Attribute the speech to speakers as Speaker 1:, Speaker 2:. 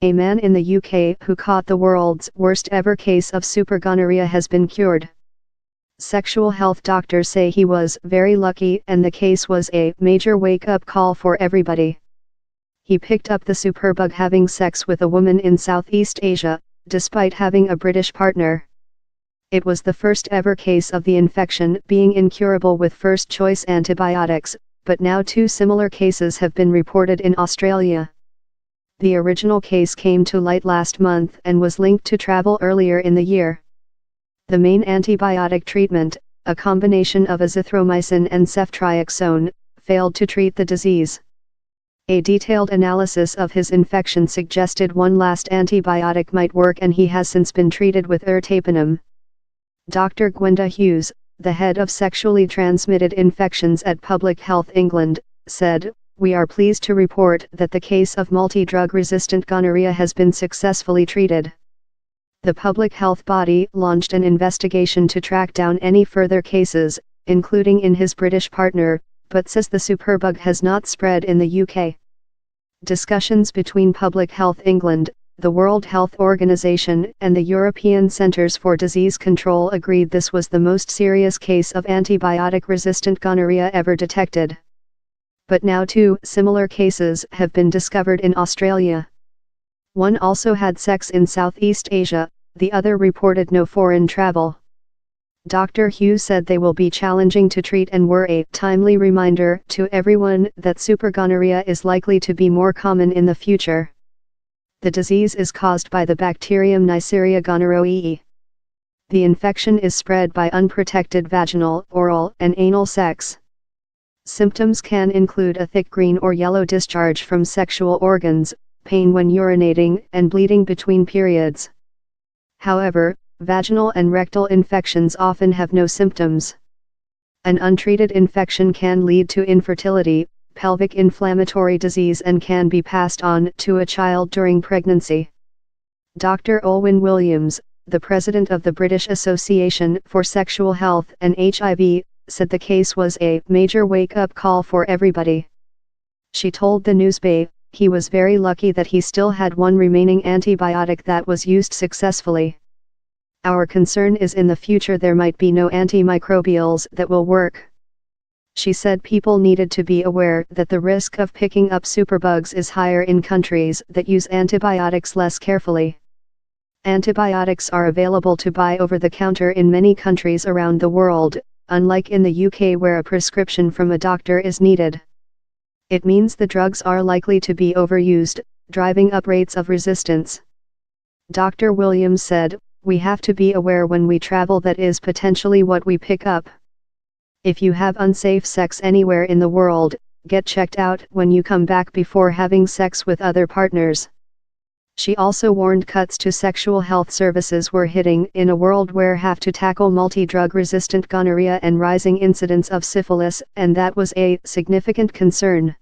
Speaker 1: A man in the UK who caught the world's worst ever case of super-gonorrhea has been cured. Sexual health doctors say he was very lucky and the case was a major wake-up call for everybody. He picked up the superbug having sex with a woman in Southeast Asia, despite having a British partner. It was the first ever case of the infection being incurable with first-choice antibiotics, but now 2 similar cases have been reported in Australia. The original case came to light last month and was linked to travel earlier in the year. The main antibiotic treatment, a combination of azithromycin and ceftriaxone, failed to treat the disease. A detailed analysis of his infection suggested one last antibiotic might work and he has since been treated with ertapenem. Dr. Gwenda Hughes, the head of sexually transmitted infections at Public Health England, said, "We are pleased to report that the case of multi-drug resistant gonorrhea has been successfully treated." The public health body launched an investigation to track down any further cases, including in his British partner, but says the superbug has not spread in the UK. Discussions between Public Health England, the World Health Organization and the European Centres for Disease Control agreed this was the most serious case of antibiotic-resistant gonorrhea ever detected. But now 2 similar cases have been discovered in Australia. One also had sex in Southeast Asia, the other reported no foreign travel. Dr. Hughes said they will be challenging to treat and were a timely reminder to everyone that super-gonorrhea is likely to be more common in the future. The disease is caused by the bacterium Neisseria gonorrhoeae. The infection is spread by unprotected vaginal, oral, and anal sex. Symptoms can include a thick green or yellow discharge from sexual organs, pain when urinating, and bleeding between periods. However, vaginal and rectal infections often have no symptoms. An untreated infection can lead to infertility, pelvic inflammatory disease and can be passed on to a child during pregnancy. Dr. Olwyn Williams, the president of the British Association for Sexual Health and HIV, said the case was a major wake-up call for everybody. She told the Newsbay, "He was very lucky that he still had one remaining antibiotic that was used successfully. Our concern is in the future there might be no antimicrobials that will work." She said people needed to be aware that the risk of picking up superbugs is higher in countries that use antibiotics less carefully. Antibiotics are available to buy over the counter in many countries around the world, unlike in the UK where a prescription from a doctor is needed. It means the drugs are likely to be overused, driving up rates of resistance. Dr. Williams said, "We have to be aware when we travel that is potentially what we pick up. If you have unsafe sex anywhere in the world, get checked out when you come back before having sex with other partners." She also warned cuts to sexual health services were hitting in a world where have to tackle multi-drug resistant gonorrhea and rising incidence of syphilis, and that was a significant concern.